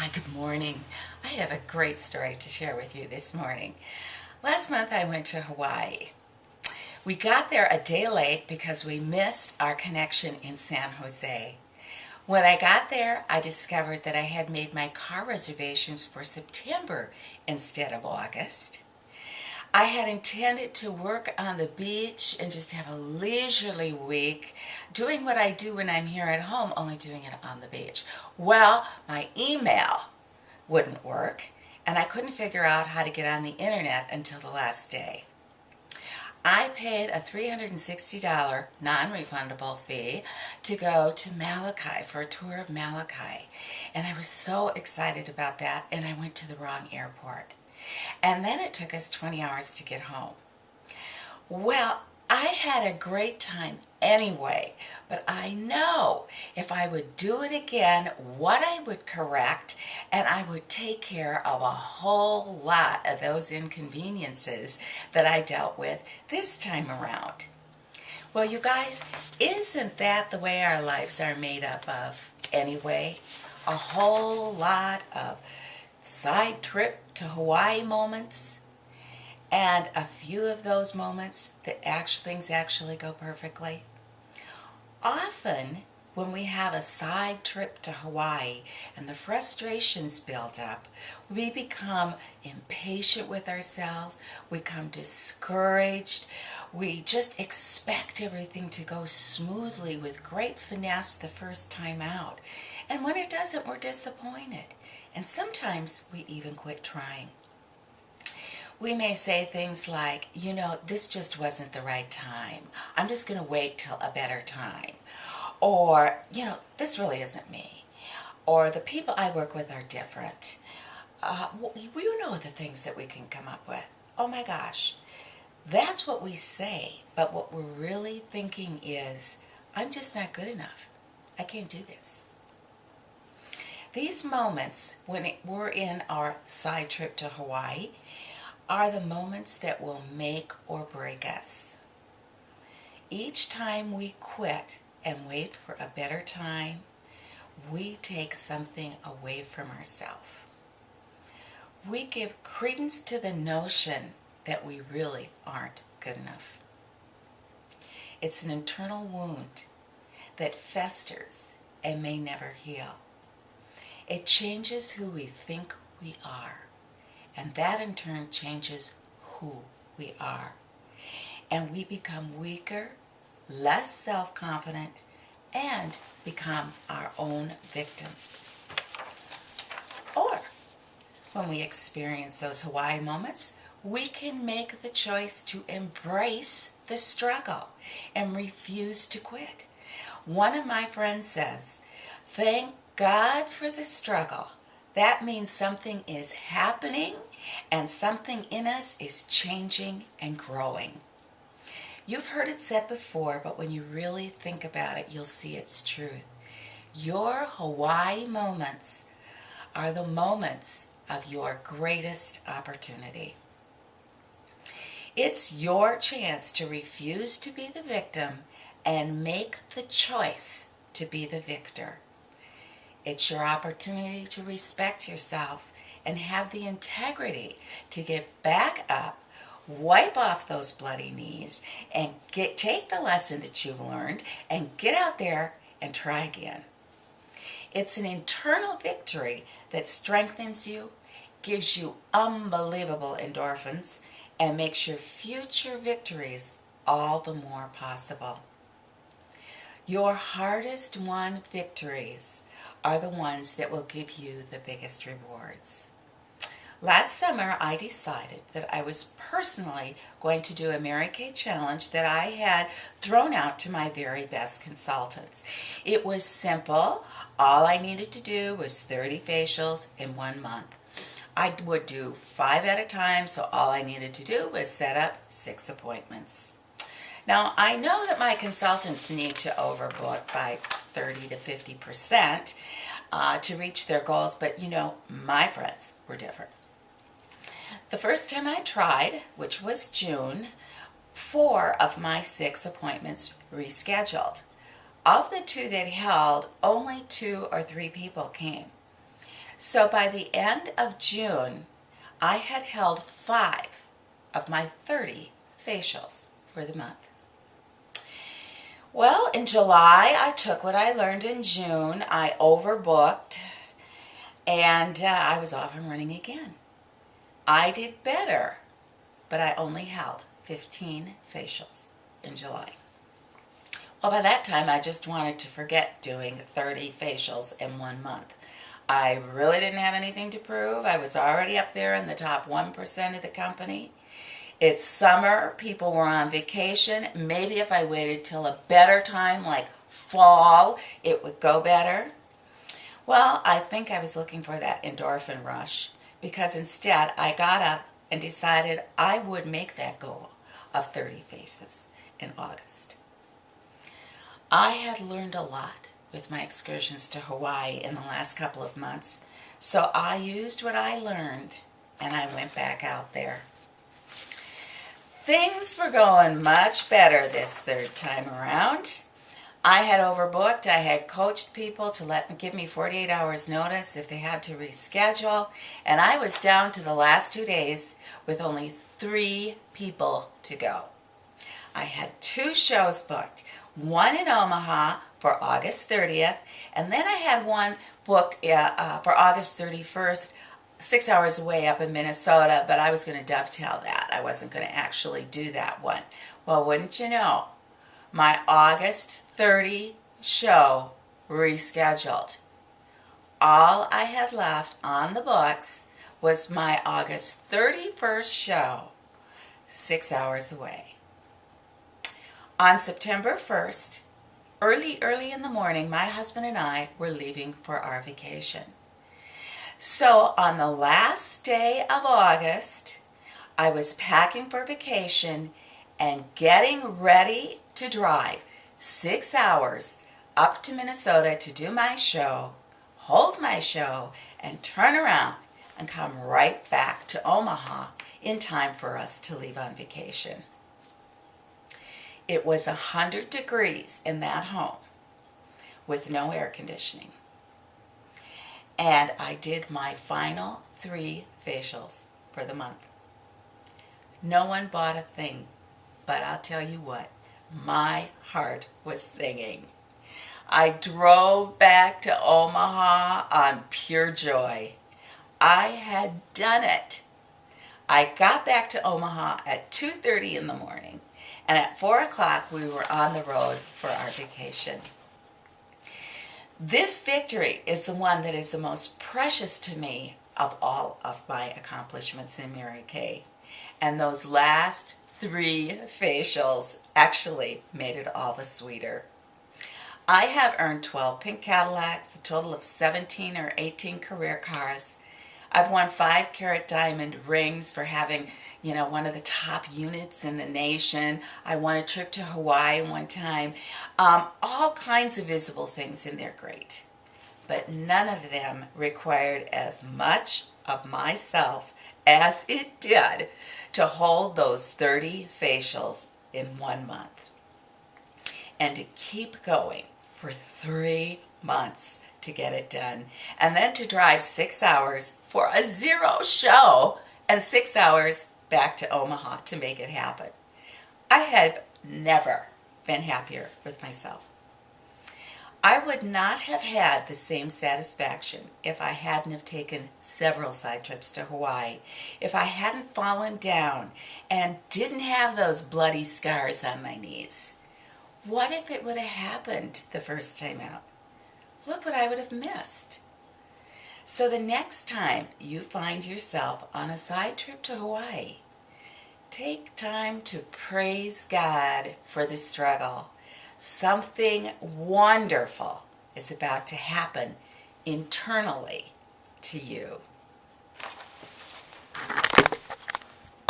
Hi, good morning. I have a great story to share with you this morning. Last month I went to Hawaii. We got there a day late because we missed our connection in San Jose. When I got there, I discovered that I had made my car reservations for September instead of August. I had intended to work on the beach and just have a leisurely week, doing what I do when I'm here at home, only doing it on the beach. Well, my email wouldn't work, and I couldn't figure out how to get on the internet until the last day. I paid a $360 non-refundable fee to go to Molokai for a tour of Molokai, and I was so excited about that, and I went to the wrong airport. And then it took us 20 hours to get home. Well, I had a great time anyway, but I know if I would do it again, what I would correct, and I would take care of a whole lot of those inconveniences that I dealt with this time around. Well, you guys, isn't that the way our lives are made up of anyway? A whole lot of side trip to Hawaii moments, and a few of those moments that things actually go perfectly. Often when we have a side trip to Hawaii and the frustrations build up, we become impatient with ourselves, we become discouraged, we just expect everything to go smoothly with great finesse the first time out. And when it doesn't, we're disappointed. And sometimes we even quit trying. We may say things like, this just wasn't the right time. I'm just going to wait till a better time. Or, this really isn't me. Or the people I work with are different. You know the things that we can come up with. Oh my gosh. That's what we say. But what we're really thinking is, I'm just not good enough. I can't do this. These moments, when we're in our side trip to Hawaii, are the moments that will make or break us. Each time we quit and wait for a better time, we take something away from ourselves. We give credence to the notion that we really aren't good enough. It's an internal wound that festers and may never heal. It changes who we think we are, and that in turn changes who we are. And we become weaker, less self-confident, and become our own victim. Or, when we experience those Hawaii moments, we can make the choice to embrace the struggle and refuse to quit. One of my friends says, "Thank God for the struggle. That means something is happening and something in us is changing and growing." You've heard it said before, but when you really think about it, you'll see its truth. Your Hawaii moments are the moments of your greatest opportunity. It's your chance to refuse to be the victim and make the choice to be the victor. It's your opportunity to respect yourself and have the integrity to get back up, wipe off those bloody knees, and take the lesson that you've learned and get out there and try again. It's an internal victory that strengthens you, gives you unbelievable endorphins, and makes your future victories all the more possible. Your hardest won victories are the ones that will give you the biggest rewards. Last summer, I decided that I was personally going to do a Mary Kay challenge that I had thrown out to my very best consultants. It was simple. All I needed to do was 30 facials in 1 month. I would do 5 at a time, so all I needed to do was set up 6 appointments. Now, I know that my consultants need to overbook by 30 to 50% to reach their goals, but my friends were different. The first time I tried, which was June, 4 of my 6 appointments rescheduled. Of the 2 that held, only 2 or 3 people came. So by the end of June, I had held 5 of my 30 facials for the month. Well, in July, I took what I learned in June. I overbooked, and I was off and running again. I did better, but I only held 15 facials in July. Well, by that time, I just wanted to forget doing 30 facials in 1 month. I really didn't have anything to prove. I was already up there in the top 1% of the company. It's summer, people were on vacation. Maybe if I waited till a better time, like fall, it would go better. Well, I think I was looking for that endorphin rush, because instead I got up and decided I would make that goal of 30 faces in August. I had learned a lot with my excursions to Hawaii in the last couple of months, so I used what I learned and I went back out there. Things were going much better this third time around. I had overbooked. I had coached people to give me 48 hours notice if they had to reschedule, and I was down to the last 2 days with only 3 people to go. I had 2 shows booked, one in Omaha for August 30th, and then I had one booked for August 31st, 6 hours away up in Minnesota, but I was going to dovetail that. I wasn't going to actually do that one. Well, wouldn't you know, my August 30 show rescheduled. All I had left on the books was my August 31st show, 6 hours away. On September 1st, early in the morning, my husband and I were leaving for our vacation. So on the last day of August, I was packing for vacation and getting ready to drive 6 hours up to Minnesota to do my show, hold my show, and turn around and come right back to Omaha in time for us to leave on vacation. It was 100 degrees in that home with no air conditioning. And I did my final 3 facials for the month. No one bought a thing, but I'll tell you what, my heart was singing. I drove back to Omaha on pure joy. I had done it. I got back to Omaha at 2:30 in the morning, and at 4 o'clock we were on the road for our vacation. This victory is the one that is the most precious to me of all of my accomplishments in Mary Kay. And those last 3 facials actually made it all the sweeter. I have earned 12 pink Cadillacs, a total of 17 or 18 career cars. I've won 5-carat diamond rings for having, one of the top units in the nation. I won a trip to Hawaii one time. All kinds of visible things, and they're great. But none of them required as much of myself as it did to hold those 30 facials in 1 month. And to keep going for 3 months to get it done. And then to drive 6 hours for a 0 show and 6 hours back to Omaha to make it happen. I have never been happier with myself. I would not have had the same satisfaction if I hadn't have taken several side trips to Hawaii, if I hadn't fallen down and didn't have those bloody scars on my knees. What if it would have happened the first time out? Look what I would have missed. So the next time you find yourself on a side trip to Hawaii, take time to praise God for the struggle. Something wonderful is about to happen internally to you.